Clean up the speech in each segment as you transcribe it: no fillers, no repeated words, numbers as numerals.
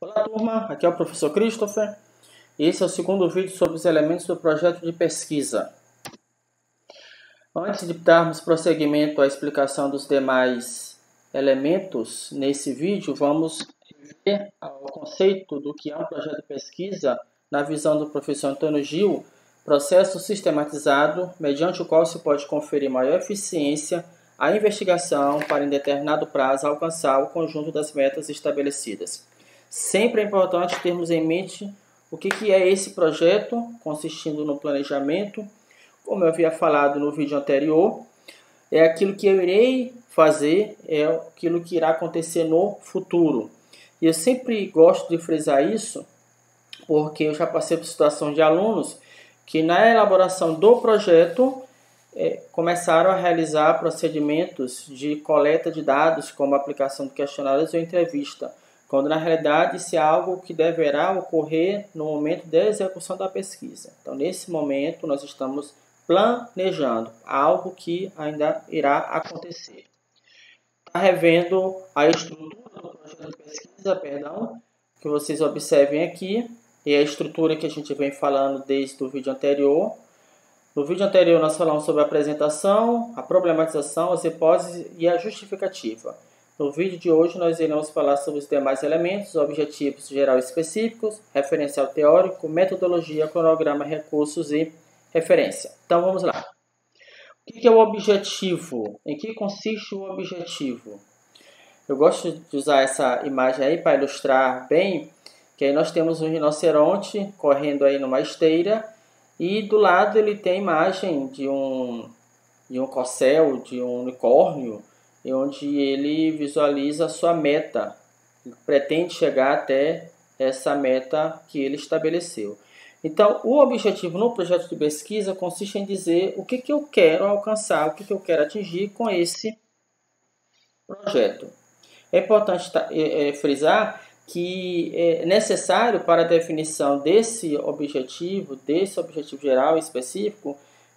Olá turma, aqui é o professor Christopher e esse é o segundo vídeo sobre os elementos do projeto de pesquisa. Antes de darmos prosseguimento à explicação dos demais elementos nesse vídeo, vamos ver o conceito do que é um projeto de pesquisa na visão do professor Antônio Gil, processo sistematizado mediante o qual se pode conferir maior eficiência à investigação para em determinado prazo alcançar o conjunto das metas estabelecidas. Sempre é importante termos em mente o que é esse projeto, consistindo no planejamento. Como eu havia falado no vídeo anterior, é aquilo que eu irei fazer, é aquilo que irá acontecer no futuro. E eu sempre gosto de frisar isso, porque eu já passei por situações de alunos que na elaboração do projeto começaram a realizar procedimentos de coleta de dados, como aplicação de questionários ou entrevista, quando na realidade isso é algo que deverá ocorrer no momento da execução da pesquisa. Então, nesse momento, nós estamos planejando algo que ainda irá acontecer. Está revendo a estrutura do projeto de pesquisa, que vocês observem aqui, e a estrutura que a gente vem falando desde o vídeo anterior. No vídeo anterior nós falamos sobre a apresentação, a problematização, as hipóteses e a justificativa. No vídeo de hoje nós iremos falar sobre os demais elementos, objetivos geral e específicos, referencial teórico, metodologia, cronograma, recursos e referência. Então vamos lá. O que é o objetivo? Em que consiste o objetivo? Eu gosto de usar essa imagem aí para ilustrar bem, que aí nós temos um rinoceronte correndo aí numa esteira e do lado ele tem a imagem de um corcel, de um unicórnio, onde ele visualiza a sua meta, ele pretende chegar até essa meta que ele estabeleceu. Então, o objetivo no projeto de pesquisa consiste em dizer o que eu quero alcançar, o que eu quero atingir com esse projeto. É importante frisar que é necessário para a definição desse objetivo geral e específico,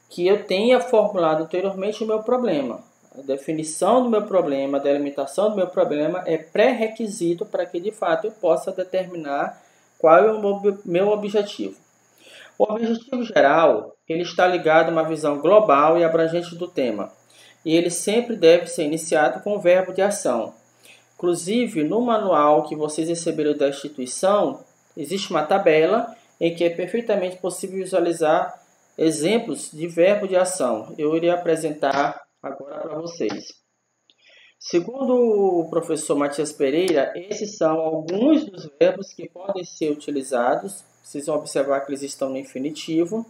que eu tenha formulado anteriormente o meu problema. A definição do meu problema, a delimitação do meu problema é pré-requisito para que, de fato, eu possa determinar qual é o meu objetivo. O objetivo geral ele está ligado a uma visão global e abrangente do tema, e ele sempre deve ser iniciado com o verbo de ação. Inclusive, no manual que vocês receberam da instituição, existe uma tabela em que é perfeitamente possível visualizar exemplos de verbo de ação. Eu irei apresentar agora para vocês. Segundo o professor Matias Pereira, esses são alguns dos verbos que podem ser utilizados. Vocês vão observar que eles estão no infinitivo,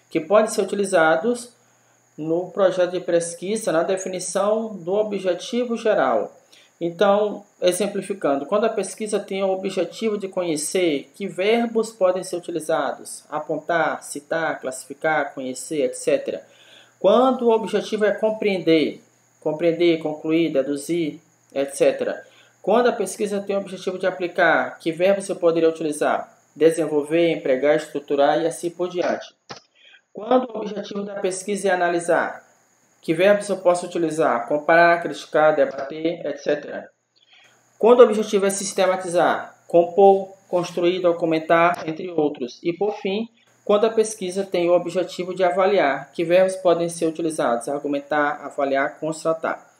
que podem ser utilizados no projeto de pesquisa na definição do objetivo geral. Então, exemplificando, quando a pesquisa tem o objetivo de conhecer, que verbos podem ser utilizados? Apontar, citar, classificar, conhecer, etc. Quando o objetivo é compreender, concluir, deduzir, etc. Quando a pesquisa tem o objetivo de aplicar, que verbos eu poderia utilizar? Desenvolver, empregar, estruturar e assim por diante. Quando o objetivo da pesquisa é analisar, que verbos eu posso utilizar? Comparar, criticar, debater, etc. Quando o objetivo é sistematizar, compor, construir, documentar, entre outros. E por fim, quando a pesquisa tem o objetivo de avaliar, que verbos podem ser utilizados? Argumentar, avaliar, constatar.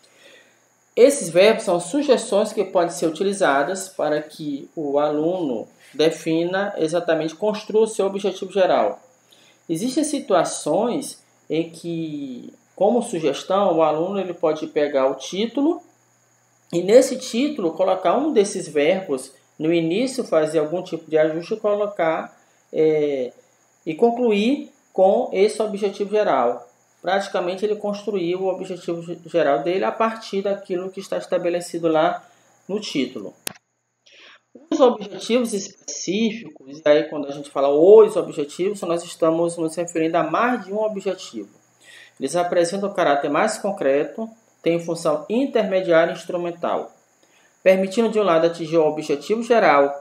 Esses verbos são sugestões que podem ser utilizadas para que o aluno defina exatamente, construa o seu objetivo geral. Existem situações em que, como sugestão, o aluno ele pode pegar o título e nesse título colocar um desses verbos no início, fazer algum tipo de ajuste e colocar e concluir com esse objetivo geral. Praticamente ele construiu o objetivo geral dele a partir daquilo que está estabelecido lá no título. Os objetivos específicos, e aí quando a gente fala os objetivos, nós estamos nos referindo a mais de um objetivo. Eles apresentam um caráter mais concreto, têm função intermediária e instrumental, permitindo de um lado atingir o objetivo geral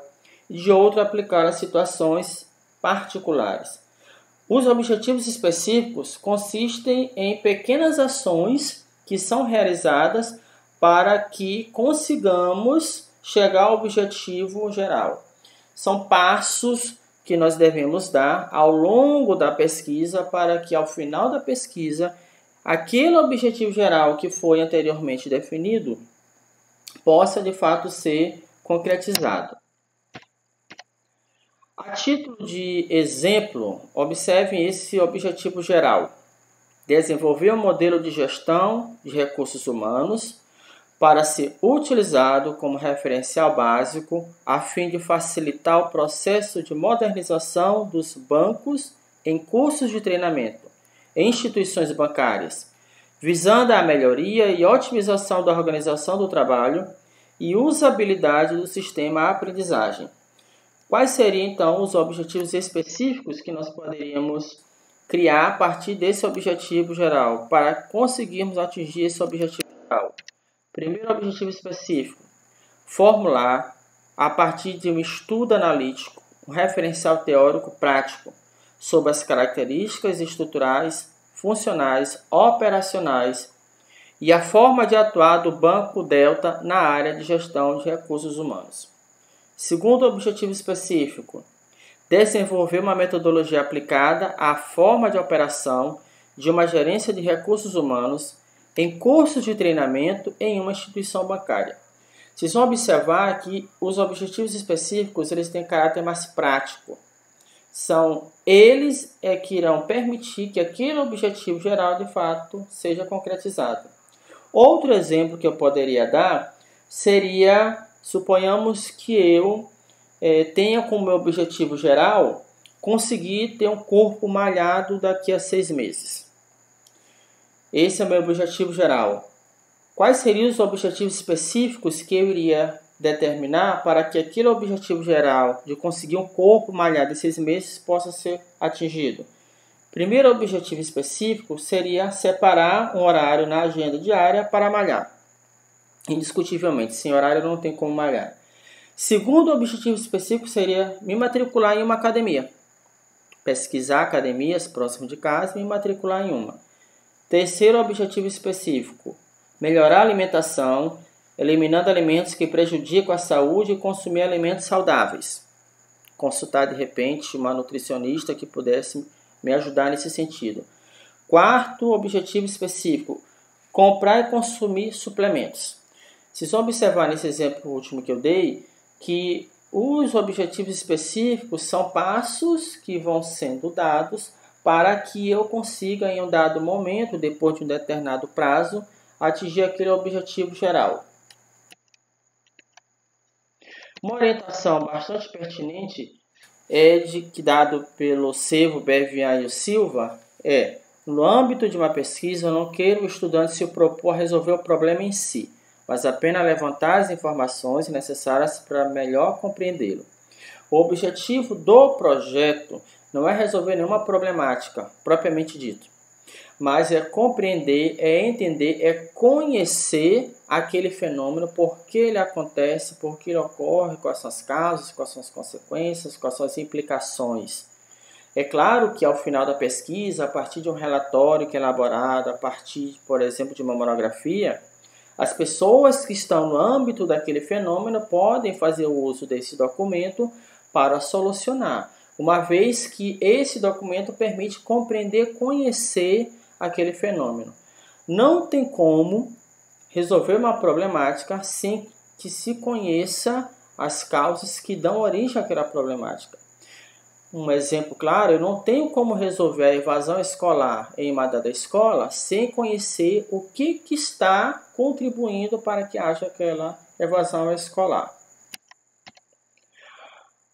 e de outro aplicar a situações particulares. Os objetivos específicos consistem em pequenas ações que são realizadas para que consigamos chegar ao objetivo geral. são passos que nós devemos dar ao longo da pesquisa para que ao final da pesquisa aquele objetivo geral que foi anteriormente definido possa de fato ser concretizado. A título de exemplo, observem esse objetivo geral: desenvolver um modelo de gestão de recursos humanos para ser utilizado como referencial básico a fim de facilitar o processo de modernização dos bancos em cursos de treinamento em instituições bancárias, visando a melhoria e otimização da organização do trabalho e usabilidade do sistema aprendizagem. Quais seriam, então, os objetivos específicos que nós poderíamos criar a partir desse objetivo geral, para conseguirmos atingir esse objetivo geral? Primeiro objetivo específico: formular, a partir de um estudo analítico, um referencial teórico prático sobre as características estruturais, funcionais, operacionais e a forma de atuar do Banco Delta na área de gestão de recursos humanos. Segundo objetivo específico: desenvolver uma metodologia aplicada à forma de operação de uma gerência de recursos humanos em cursos de treinamento em uma instituição bancária. Vocês vão observar que os objetivos específicos eles têm caráter mais prático. São eles que irão permitir que aquele objetivo geral de fato seja concretizado. Outro exemplo que eu poderia dar seria, suponhamos que eu tenha como meu objetivo geral conseguir ter um corpo malhado daqui a 6 meses. Esse é o meu objetivo geral. Quais seriam os objetivos específicos que eu iria determinar para que aquele objetivo geral de conseguir um corpo malhado em 6 meses possa ser atingido? Primeiro objetivo específico seria separar um horário na agenda diária para malhar. Indiscutivelmente, sem horário não tem como malhar. Segundo objetivo específico seria me matricular em uma academia. Pesquisar academias próximas de casa e me matricular em uma. Terceiro objetivo específico: melhorar a alimentação, eliminando alimentos que prejudicam a saúde e consumir alimentos saudáveis. Consultar de repente uma nutricionista que pudesse me ajudar nesse sentido. Quarto objetivo específico: comprar e consumir suplementos. Vocês vão observar nesse exemplo último que eu dei que os objetivos específicos são passos que vão sendo dados para que eu consiga, em um dado momento, depois de um determinado prazo, atingir aquele objetivo geral. Uma orientação bastante pertinente dado pelo Sevo, Bevian e Silva no âmbito de uma pesquisa, não queira o estudante se propor a resolver o problema em si, mas apenas levantar as informações necessárias para melhor compreendê-lo. O objetivo do projeto não é resolver nenhuma problemática, propriamente dito, mas é compreender, é entender, é conhecer aquele fenômeno, por que ele acontece, por que ele ocorre, quais são as causas, quais são as consequências, quais são as implicações. É claro que ao final da pesquisa, a partir de um relatório que é elaborado, a partir, por exemplo, de uma monografia, as pessoas que estão no âmbito daquele fenômeno podem fazer o uso desse documento para solucionar, uma vez que esse documento permite compreender, conhecer aquele fenômeno. Não tem como resolver uma problemática sem que se conheça as causas que dão origem àquela problemática. Um exemplo claro: eu não tenho como resolver a evasão escolar em uma dada escola sem conhecer o que está contribuindo para que haja aquela evasão escolar.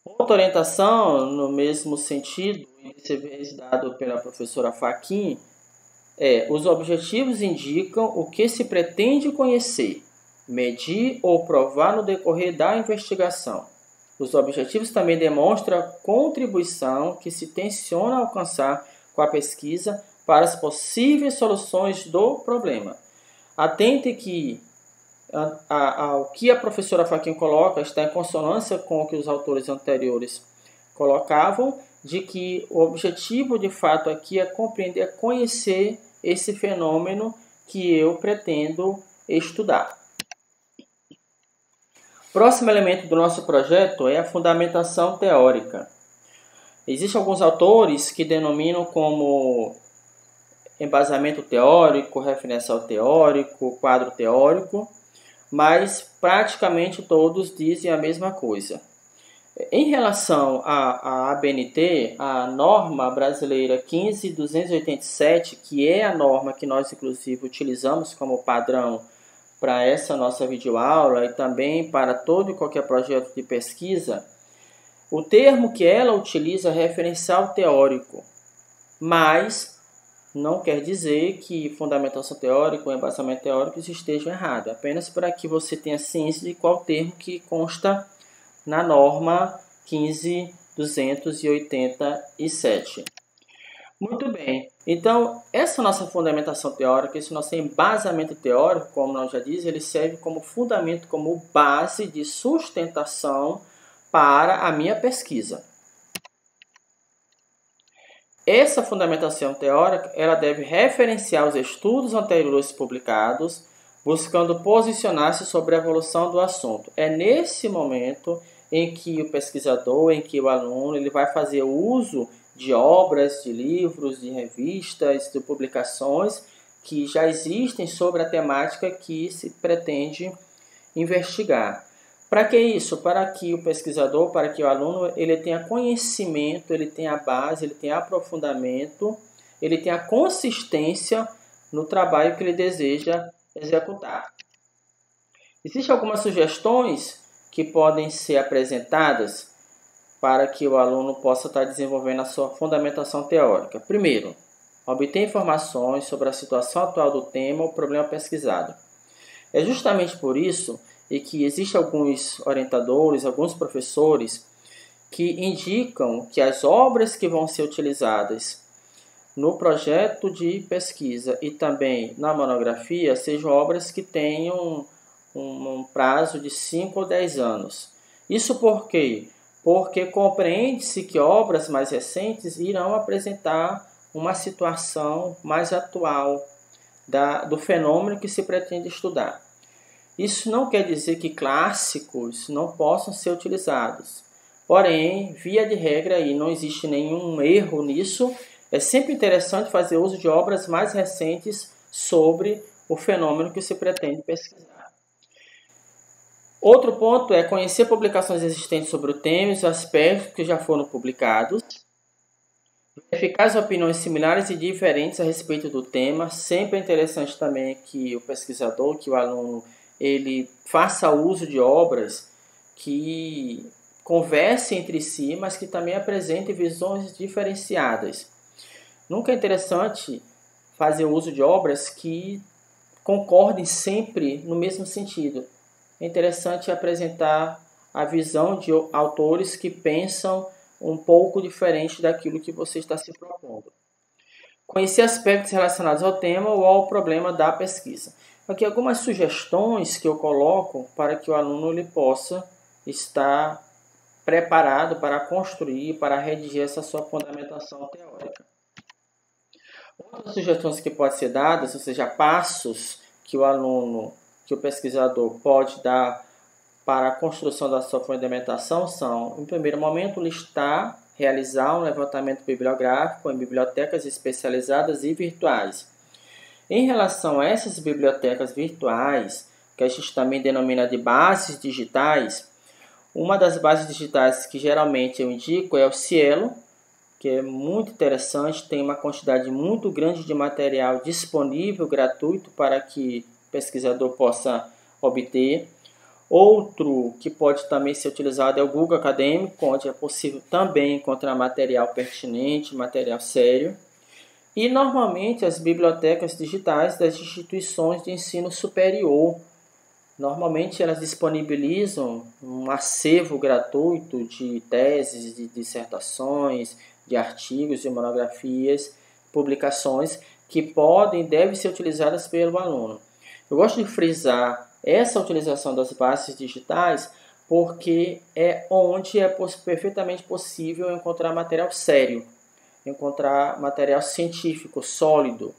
Outra orientação, no mesmo sentido, dessa vez dado pela professora Fachin, os objetivos indicam o que se pretende conhecer, medir ou provar no decorrer da investigação. Os objetivos também demonstram a contribuição que se tenciona alcançar com a pesquisa para as possíveis soluções do problema. Atente que o que a professora Fachin coloca está em consonância com o que os autores anteriores colocavam, de que o objetivo de fato aqui é compreender, é conhecer esse fenômeno que eu pretendo estudar. Próximo elemento do nosso projeto é a fundamentação teórica. Existem alguns autores que denominam como embasamento teórico, referencial teórico, quadro teórico, mas praticamente todos dizem a mesma coisa. Em relação à ABNT, a norma brasileira 15287, que é a norma que nós inclusive utilizamos como padrão para essa nossa videoaula e também para todo e qualquer projeto de pesquisa, o termo que ela utiliza é referencial teórico, mas não quer dizer que fundamentação teórica ou embasamento teórico estejam errados, apenas para que você tenha ciência de qual termo que consta na norma 15287. Muito bem, então essa nossa fundamentação teórica, esse nosso embasamento teórico, como nós já disse, ele serve como fundamento, como base de sustentação para a minha pesquisa. Essa fundamentação teórica ela deve referenciar os estudos anteriores publicados, buscando posicionar-se sobre a evolução do assunto. É nesse momento em que o pesquisador, em que o aluno, ele vai fazer uso de obras, de livros, de revistas, de publicações que já existem sobre a temática que se pretende investigar. Para que isso? Para que o pesquisador, para que o aluno, ele tenha conhecimento, ele tenha base, ele tenha aprofundamento, ele tenha consistência no trabalho que ele deseja executar. Existem algumas sugestões que podem ser apresentadas para que o aluno possa estar desenvolvendo a sua fundamentação teórica. Primeiro, obter informações sobre a situação atual do tema ou problema pesquisado. É justamente por isso e que existem alguns orientadores, alguns professores que indicam que as obras que vão ser utilizadas no projeto de pesquisa e também na monografia sejam obras que tenham um prazo de 5 ou 10 anos. Isso por quê? Porque compreende-se que obras mais recentes irão apresentar uma situação mais atual do fenômeno que se pretende estudar. Isso não quer dizer que clássicos não possam ser utilizados. Porém, via de regra, e não existe nenhum erro nisso, é sempre interessante fazer uso de obras mais recentes sobre o fenômeno que se pretende pesquisar. Outro ponto é conhecer publicações existentes sobre o tema e os aspectos que já foram publicados. Verificar as opiniões similares e diferentes a respeito do tema. Sempre é interessante também que o pesquisador, que o aluno, ele faça uso de obras que conversem entre si, mas que também apresentem visões diferenciadas. Nunca é interessante fazer uso de obras que concordem sempre no mesmo sentido. É interessante apresentar a visão de autores que pensam um pouco diferente daquilo que você está se propondo. Conhecer aspectos relacionados ao tema ou ao problema da pesquisa. Aqui algumas sugestões que eu coloco para que o aluno ele possa estar preparado para construir, para redigir essa sua fundamentação teórica. Outras sugestões que podem ser dadas, ou seja, passos que o aluno, que o pesquisador pode dar para a construção da sua fundamentação são, em primeiro momento, realizar um levantamento bibliográfico em bibliotecas especializadas e virtuais. Em relação a essas bibliotecas virtuais, que a gente também denomina de bases digitais, uma das bases digitais que geralmente eu indico é o Cielo, que é muito interessante, tem uma quantidade muito grande de material disponível, gratuito, para que o pesquisador possa obter. Outro que pode também ser utilizado é o Google Acadêmico, onde é possível também encontrar material pertinente, material sério. E normalmente as bibliotecas digitais das instituições de ensino superior, normalmente elas disponibilizam um acervo gratuito de teses, de dissertações, de artigos, de monografias, publicações que podem e devem ser utilizadas pelo aluno. Eu gosto de frisar essa utilização das bases digitais porque é onde é perfeitamente possível encontrar material sério, encontrar material científico, sólido.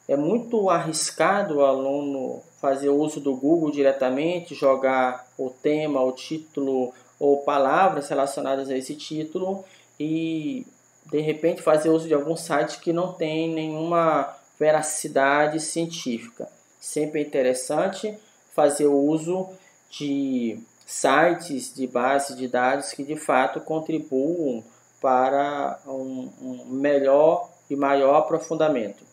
É muito arriscado o aluno fazer uso do Google diretamente, jogar o tema, o título ou palavras relacionadas a esse título e de repente fazer uso de algum site que não tem nenhuma veracidade científica. Sempre é interessante fazer uso de sites de base de dados que de fato contribuam para um melhor e maior aprofundamento.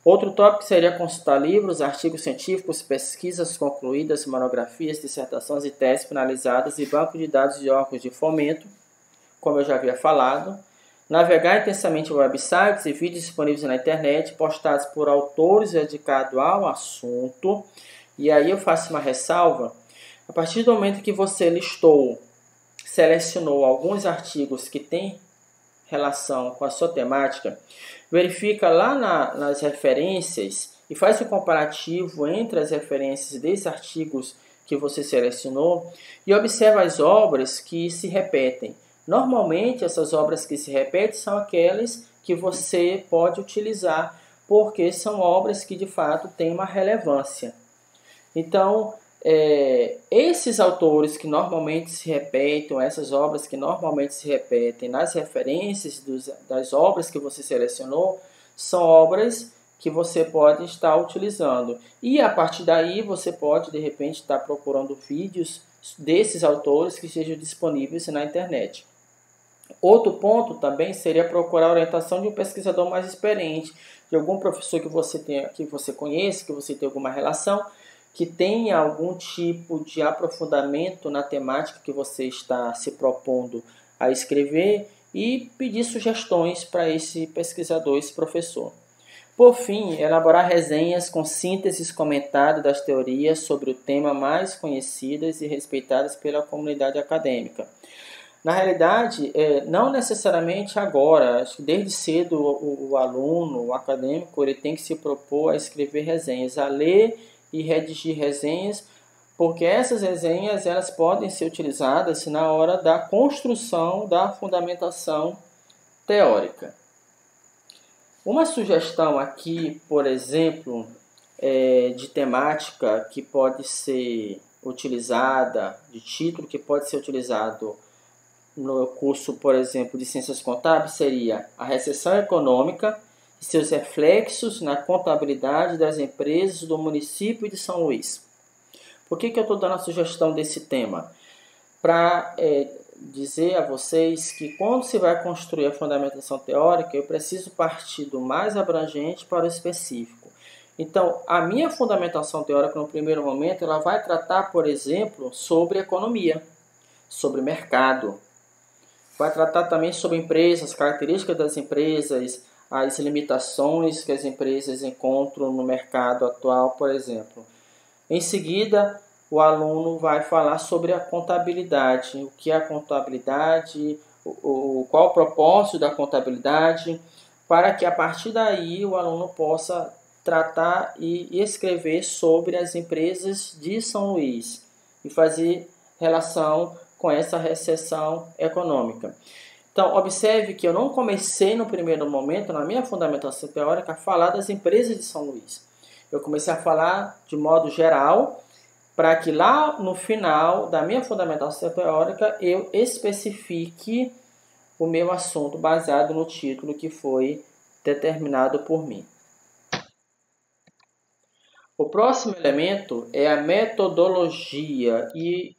Outro tópico seria consultar livros, artigos científicos, pesquisas concluídas, monografias, dissertações e teses finalizadas e banco de dados de órgãos de fomento, como eu já havia falado. Navegar intensamente em websites e vídeos disponíveis na internet, postados por autores dedicados ao assunto. E aí eu faço uma ressalva. A partir do momento que você selecionou alguns artigos que têm relação com a sua temática, verifica lá nas referências e faz um comparativo entre as referências desses artigos que você selecionou e observa as obras que se repetem. Normalmente, essas obras que se repetem são aquelas que você pode utilizar, porque são obras que de fato têm uma relevância. Então, esses autores que normalmente se repetem, essas obras que normalmente se repetem nas referências das obras que você selecionou, são obras que você pode estar utilizando. E a partir daí você pode, de repente, estar procurando vídeos desses autores que estejam disponíveis na internet. Outro ponto também seria procurar a orientação de um pesquisador mais experiente, de algum professor que você conhece, que você tem alguma relação, que tenha algum tipo de aprofundamento na temática que você está se propondo a escrever e pedir sugestões para esse pesquisador, esse professor. Por fim, elaborar resenhas com sínteses comentadas das teorias sobre o tema mais conhecidas e respeitadas pela comunidade acadêmica. Na realidade, não necessariamente agora, acho que desde cedo o aluno, o acadêmico, ele tem que se propor a escrever resenhas, a ler e redigir resenhas, porque essas resenhas elas podem ser utilizadas na hora da construção da fundamentação teórica. Uma sugestão aqui, por exemplo, de temática que pode ser utilizada, de título que pode ser utilizado no curso, por exemplo, de Ciências Contábeis, seria a recessão econômica e seus reflexos na contabilidade das empresas do município de São Luís. Por que eu estou dando a sugestão desse tema? Para dizer a vocês que quando se vai construir a fundamentação teórica, eu preciso partir do mais abrangente para o específico. Então, a minha fundamentação teórica, no primeiro momento, ela vai tratar, por exemplo, sobre economia, sobre mercado. Vai tratar também sobre empresas, as características das empresas, as limitações que as empresas encontram no mercado atual, por exemplo. Em seguida, o aluno vai falar sobre a contabilidade, o que é a contabilidade, qual o propósito da contabilidade, para que a partir daí o aluno possa tratar e escrever sobre as empresas de São Luís e fazer relação com essa recessão econômica. Então, observe que eu não comecei no primeiro momento, na minha fundamentação teórica, a falar das empresas de São Luís. Eu comecei a falar de modo geral, para que lá no final da minha fundamentação teórica eu especifique o meu assunto baseado no título que foi determinado por mim. O próximo elemento é a metodologia. E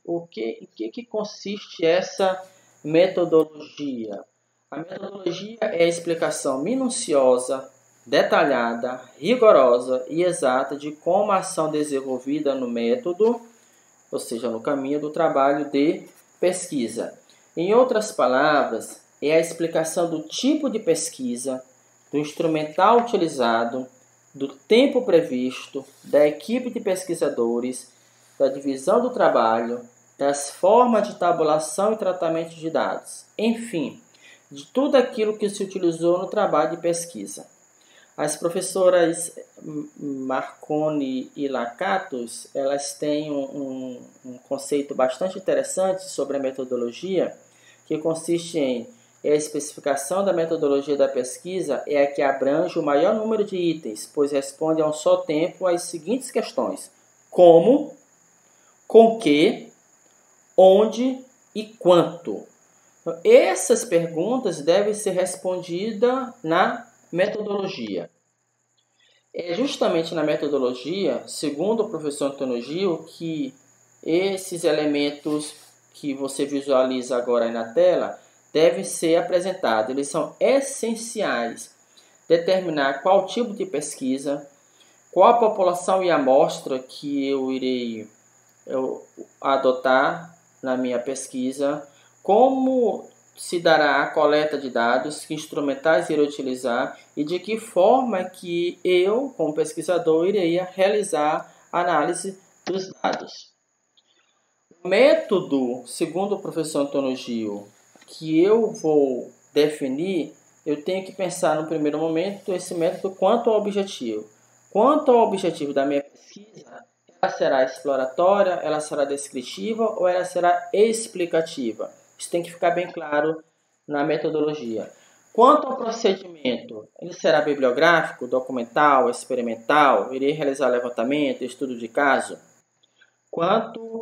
em que consiste essa metodologia? A metodologia é a explicação minuciosa, detalhada, rigorosa e exata de como a ação desenvolvida no método, ou seja, no caminho do trabalho de pesquisa. Em outras palavras, é a explicação do tipo de pesquisa, do instrumental utilizado, do tempo previsto, da equipe de pesquisadores, da divisão do trabalho, das formas de tabulação e tratamento de dados, enfim, de tudo aquilo que se utilizou no trabalho de pesquisa. As professoras Marconi e Lacatos, elas têm um conceito bastante interessante sobre a metodologia, que consiste em e a especificação da metodologia da pesquisa é a que abrange o maior número de itens, pois responde a um só tempo às seguintes questões: como, com que, onde e quanto. Então, essas perguntas devem ser respondidas na metodologia. É justamente na metodologia, segundo o professor Antônio Gil, que esses elementos que você visualiza agora aí na tela devem ser apresentados. Eles são essenciais. Determinar qual tipo de pesquisa, qual a população e amostra que eu irei adotar na minha pesquisa, como se dará a coleta de dados, que instrumentais irei utilizar e de que forma que eu, como pesquisador, irei realizar a análise dos dados. O método, segundo o professor Antônio Gil, que eu vou definir, eu tenho que pensar no primeiro momento esse método quanto ao objetivo. Quanto ao objetivo da minha pesquisa, ela será exploratória, ela será descritiva ou ela será explicativa? Isso tem que ficar bem claro na metodologia. Quanto ao procedimento, ele será bibliográfico, documental, experimental, irei realizar levantamento, estudo de caso? Quanto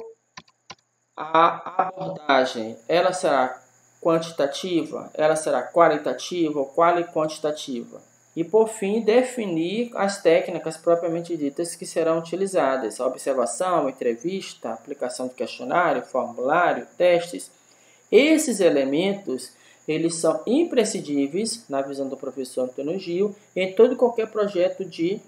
à abordagem, ela será quantitativa, ela será qualitativa ou quali-quantitativa? E, por fim, definir as técnicas propriamente ditas que serão utilizadas: a observação, a entrevista, a aplicação de questionário, formulário, testes. Esses elementos, eles são imprescindíveis, na visão do professor Antônio Gil, em todo e qualquer projeto de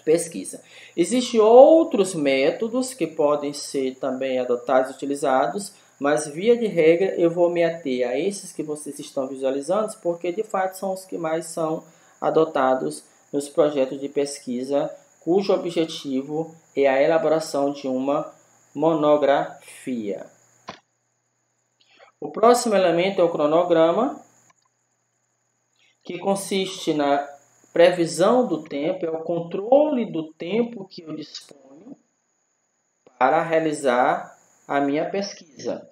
pesquisa. Existem outros métodos que podem ser também adotados e utilizados, mas, via de regra, eu vou me ater a esses que vocês estão visualizando, porque, de fato, são os que mais são adotados nos projetos de pesquisa, cujo objetivo é a elaboração de uma monografia. O próximo elemento é o cronograma, que consiste na previsão do tempo, é o controle do tempo que eu disponho para realizar a minha pesquisa.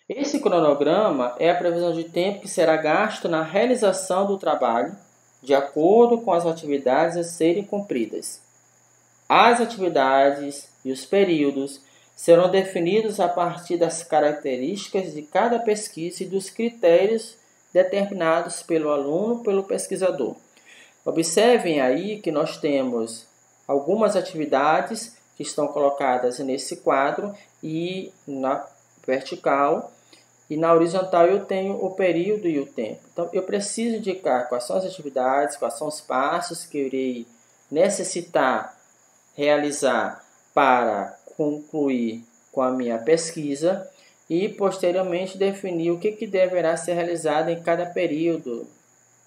Esse cronograma é a previsão de tempo que será gasto na realização do trabalho, de acordo com as atividades a serem cumpridas. As atividades e os períodos serão definidos a partir das características de cada pesquisa e dos critérios determinados pelo aluno, pelo pesquisador. Observem aí que nós temos algumas atividades que estão colocadas nesse quadro e na vertical, e na horizontal eu tenho o período e o tempo. Então eu preciso indicar quais são as atividades, quais são os passos que eu irei necessitar realizar para concluir com a minha pesquisa e posteriormente definir o que deverá ser realizado em cada período.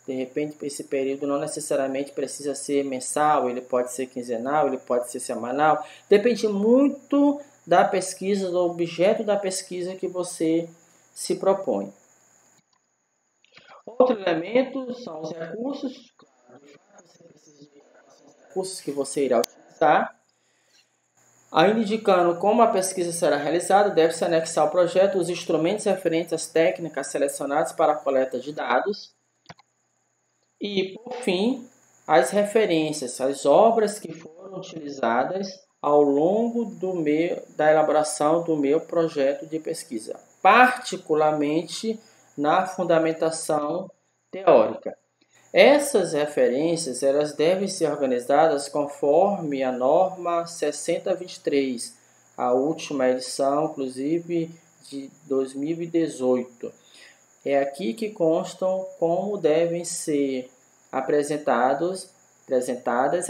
De repente, esse período não necessariamente precisa ser mensal, ele pode ser quinzenal, ele pode ser semanal. Depende muito da pesquisa, do objeto da pesquisa que você se propõe. Outro elemento são os recursos. Você precisa de recursos que você irá utilizar. Ainda indicando como a pesquisa será realizada, deve-se anexar ao projeto os instrumentos referentes às técnicas selecionadas para a coleta de dados. E, por fim, as referências, as obras que foram utilizadas ao longo da elaboração do meu projeto de pesquisa, particularmente na fundamentação teórica. Essas referências elas devem ser organizadas conforme a norma 6023, a última edição, inclusive, de 2018. É aqui que constam como devem ser apresentadas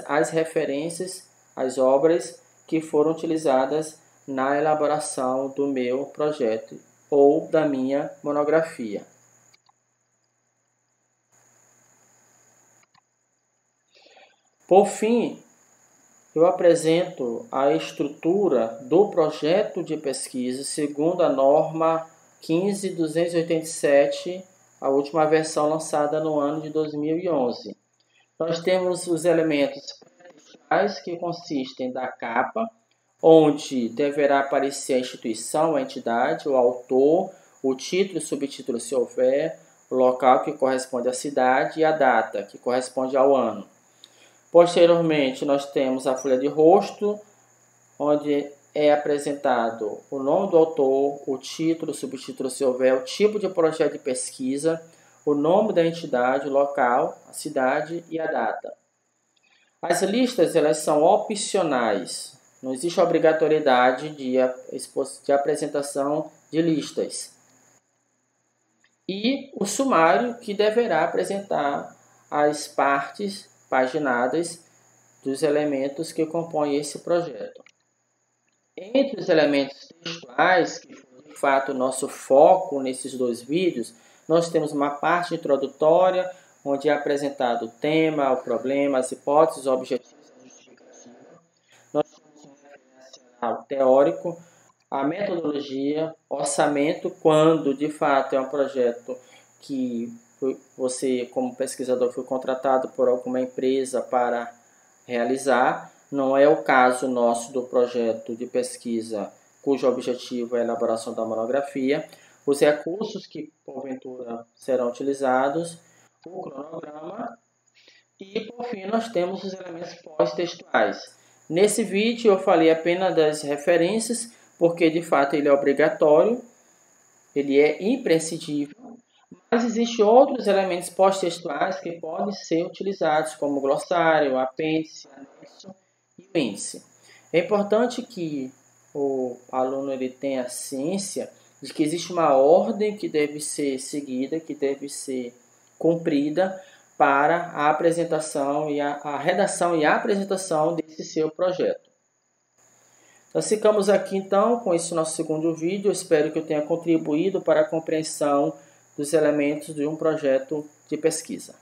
as referências, as obras que foram utilizadas na elaboração do meu projeto ou da minha monografia. Por fim, eu apresento a estrutura do projeto de pesquisa segundo a norma 15287, a última versão lançada no ano de 2011. Nós temos os elementos textuais que consistem da capa, onde deverá aparecer a instituição, a entidade, o autor, o título e subtítulo se houver, o local, que corresponde à cidade, e a data, que corresponde ao ano. Posteriormente, nós temos a folha de rosto, onde é apresentado o nome do autor, o título, o subtítulo, se houver, o tipo de projeto de pesquisa, o nome da entidade, o local, a cidade e a data. As listas, elas são opcionais. Não existe obrigatoriedade de apresentação de listas. E o sumário, que deverá apresentar as partes paginadas dos elementos que compõem esse projeto. Entre os elementos textuais, que foi de fato o nosso foco nesses dois vídeos, nós temos uma parte introdutória, onde é apresentado o tema, o problema, as hipóteses, os objetivos e a justificativa. Nós temos um referencial teórico, a metodologia, orçamento, quando de fato é um projeto que você, como pesquisador, foi contratado por alguma empresa para realizar. Não é o caso nosso do projeto de pesquisa cujo objetivo é a elaboração da monografia. Os recursos que, porventura, serão utilizados, o cronograma e, por fim, nós temos os elementos pós-textuais. Nesse vídeo eu falei apenas das referências, porque de fato ele é obrigatório, ele é imprescindível, mas existem outros elementos pós-textuais que podem ser utilizados, como glossário, apêndice, anexo e o índice. É importante que o aluno ele tenha ciência de que existe uma ordem que deve ser seguida, que deve ser cumprida para a apresentação e a redação e a apresentação desse seu projeto. Nós ficamos aqui então com esse nosso segundo vídeo. Eu espero que eu tenha contribuído para a compreensão dos elementos de um projeto de pesquisa.